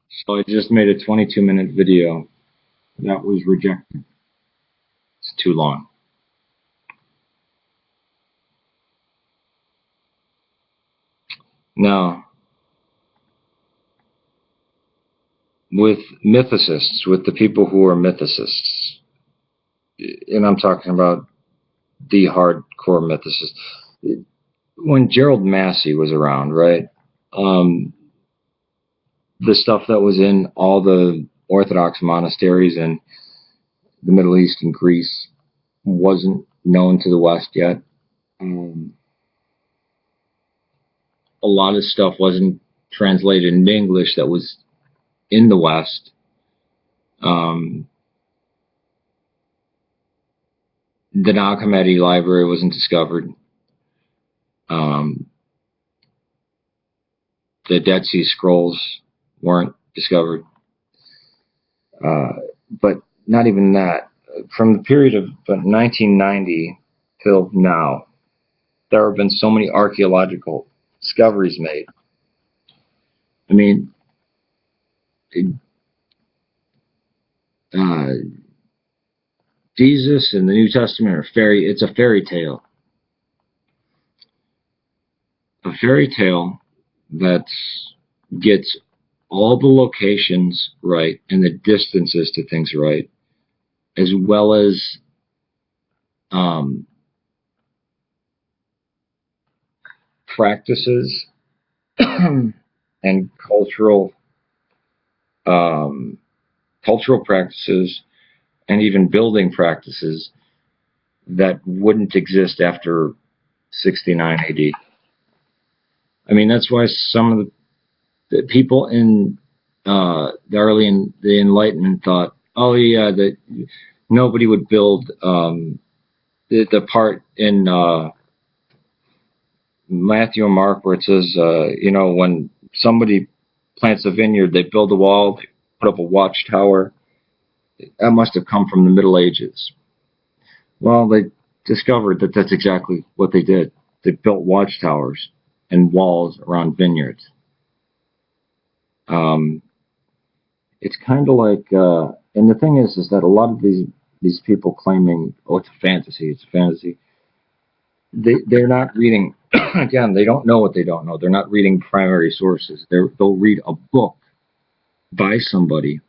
So I just made a 22-minute video that was rejected. It's too long. Now, with mythicists, with the people who are mythicists, and I'm talking about the hardcore mythicists, when Gerald Massey was around, right? The stuff that was in all the Orthodox monasteries in the Middle East and Greece wasn't known to the West yet. A lot of stuff wasn't translated into English that was in the West. The Nag Hammadi library wasn't discovered. The Dead Sea Scrolls weren't discovered. But not even that. From the period of 1990 till now, there have been so many archaeological discoveries made. I mean, Jesus and the New Testament are it's a fairy tale. A fairy tale that gets all the locations right and the distances to things right, as well as practices and cultural practices and even building practices that wouldn't exist after 69 AD. I mean, that's why some of the people in the Enlightenment thought, oh yeah, that nobody would build the part in Matthew and Mark where it says, when somebody plants a vineyard, they build a wall, they put up a watchtower. That must have come from the Middle Ages. Well, they discovered that that's exactly what they did. They built watchtowers and walls around vineyards. It's kind of like, and the thing is that a lot of these people claiming, oh, it's a fantasy, they're not reading. Again, they don't know what they don't know. They're not reading primary sources. They'll read a book by somebody,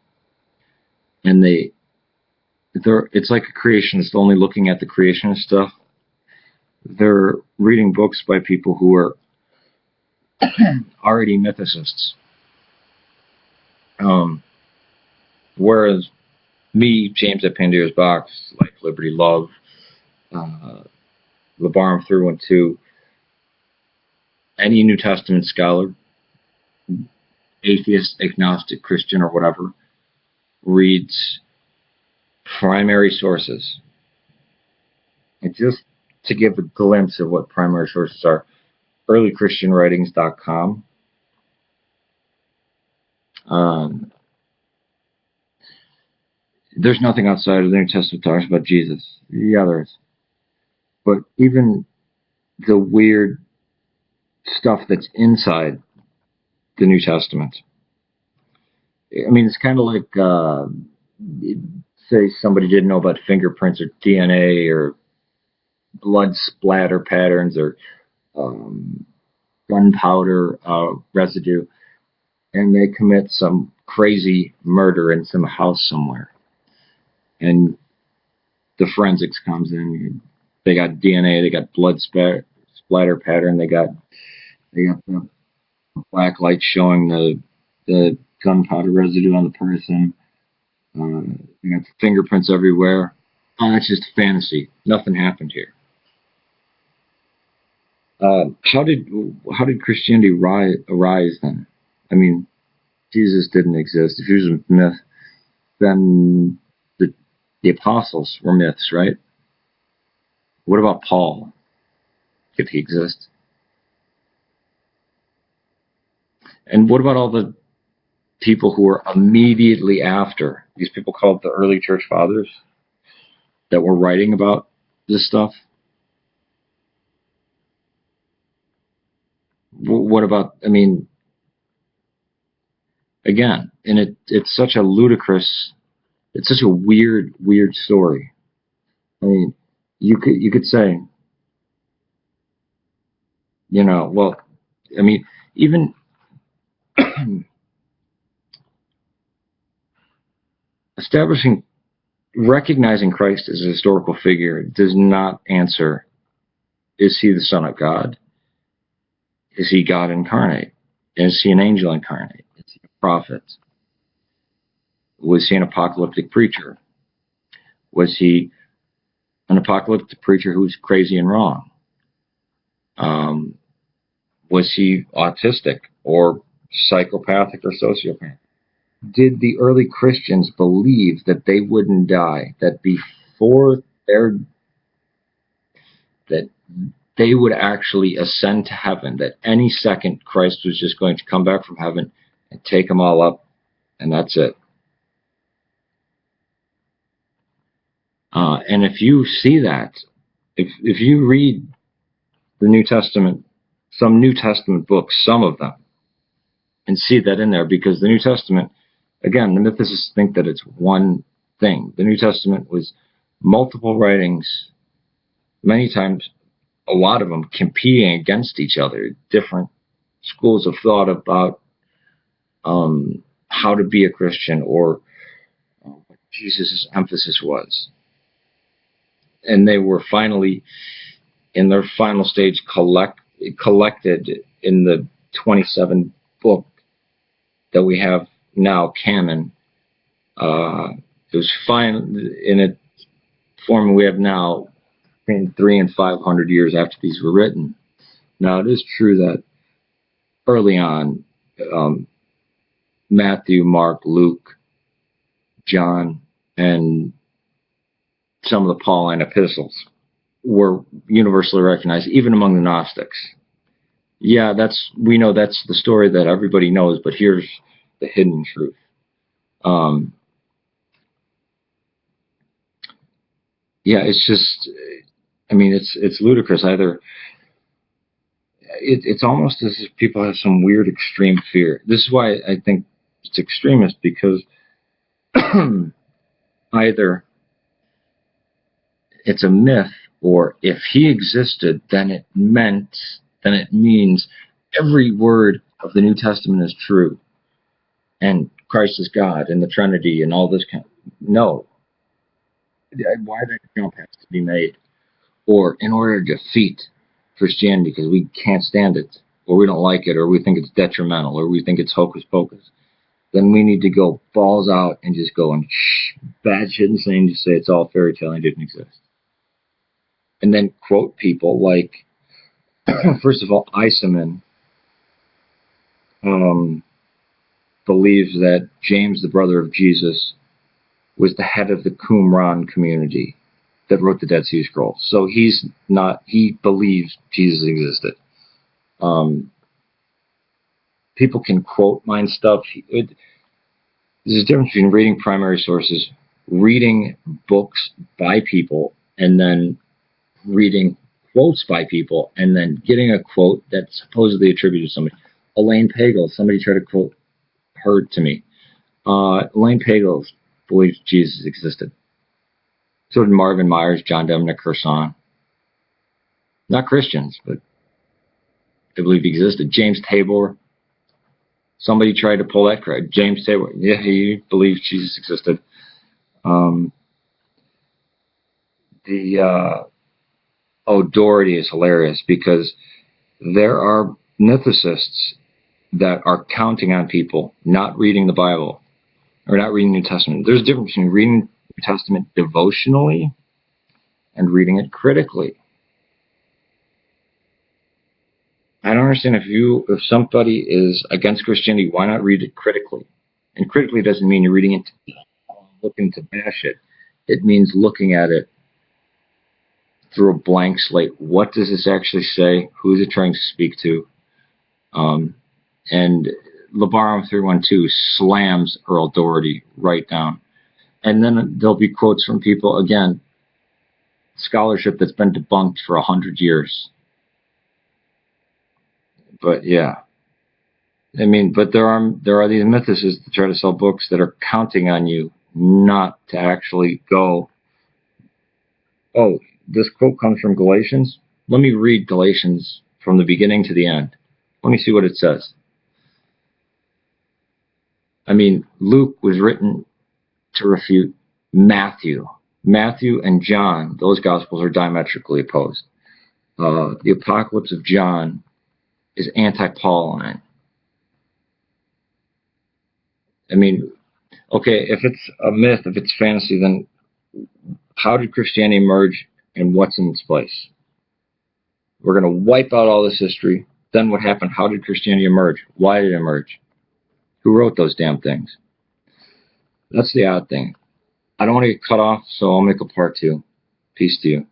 and it's like a creationist only looking at the creationist stuff. They're reading books by people who are already mythicists. Whereas me, James at Pandora's Box, Life, Liberty, Love, Labarm through and to any New Testament scholar, atheist, agnostic, Christian, or whatever, reads primary sources. And just to give a glimpse of what primary sources are, earlychristianwritings.com. There's nothing outside of the New Testament talks about Jesus. Yeah, there is. But even the weird stuff that's inside the New Testament. I mean, it's kind of like, say somebody didn't know about fingerprints or DNA or blood splatter patterns or gunpowder residue, and they commit some crazy murder in some house somewhere. And the forensics comes in. They got DNA, they got blood splatter pattern, they got the black light showing the gunpowder residue on the person. They got fingerprints everywhere. Oh, that's just fantasy. Nothing happened here. How did Christianity arise then? I mean, Jesus didn't exist. If he was a myth, then the apostles were myths, right? What about Paul? Did he exist? And what about all the people who were immediately after? These people called the early church fathers that were writing about this stuff. What about, I mean, again, and it's such a ludicrous, it's such a weird story. I mean, you could say, well, I mean, even establishing, recognizing Christ as a historical figure does not answer, is he the Son of God? Is he God incarnate? Is he an angel incarnate? Is he a prophet? Was he an apocalyptic preacher? Was he an apocalyptic preacher who was crazy and wrong? Was he autistic or psychopathic or sociopath? Did the early Christians believe that they wouldn't die, that before that they would actually ascend to heaven, that any second Christ was just going to come back from heaven and take them all up, and that's it? And if you see that, if you read the New Testament, some New Testament books, some of them, and see that in there, because the New Testament, again, the mythicists think that it's one thing. The New Testament was multiple writings, many times, a lot of them competing against each other, different schools of thought about how to be a Christian, or what Jesus' emphasis was. And they were finally, in their final stage, collected in the 27 book that we have now, canon. It was in a form we have now, between 300 and 500 years after these were written. Now, it is true that early on, Matthew, Mark, Luke, John, and some of the Pauline epistles were universally recognized, even among the Gnostics. Yeah, we know that's the story that everybody knows, but here's the hidden truth. Yeah, it's just, I mean, it's ludicrous. Either it's almost as if people have some weird extreme fear. This is why I think it's extremist, because either it's a myth, or if he existed, then it means every word of the New Testament is true, and Christ is God, and the Trinity, and all this kind of, no. Why that jump has to be made? Or in order to defeat Christianity because we can't stand it, or we don't like it, or we think it's detrimental, or we think it's hocus pocus, then we need to go balls out and just go and bad shit insane, just say it's all fairy tale and it didn't exist. And then quote people like, first of all, Eisenman believes that James, the brother of Jesus, was the head of the Qumran community that wrote the Dead Sea Scrolls. So he believes Jesus existed. People can quote mine stuff. There's a difference between reading primary sources, reading books by people, and then reading quotes by people, and then getting a quote that's supposedly attributed to somebody. Elaine Pagel, somebody tried to quote her to me. Elaine Pagel believes Jesus existed. So did Marvin Myers, John Dominic Curson. Not Christians, but they believe he existed. James Tabor. Somebody tried to pull that card. James Tabor. Yeah, he believes Jesus existed. Doherty is hilarious, because there are mythicists that are counting on people not reading the Bible or not reading the New Testament. There's a difference between reading the New Testament devotionally and reading it critically. I don't understand, if somebody is against Christianity, why not read it critically? And critically doesn't mean you're reading it looking to bash it. It means looking at it through a blank slate. What does this actually say? Who is it trying to speak to? And Labarum 312 slams Earl Doherty right down. And then there'll be quotes from people, again, scholarship that's been debunked for 100 years. But yeah. I mean, but there are these mythicists that try to sell books that are counting on you not to actually go, oh, this quote comes from Galatians. Let me read Galatians from the beginning to the end. Let me see what it says. I mean, Luke was written to refute Matthew. Matthew and John, those gospels are diametrically opposed. The Apocalypse of John is anti-Pauline. I mean, okay, if it's a myth, if it's fantasy, then how did Christianity emerge and what's in its place? We're going to wipe out all this history. Then what happened? How did Christianity emerge? Why did it emerge? Who wrote those damn things? That's the odd thing. I don't want to get cut off, so I'll make a part 2. Peace to you.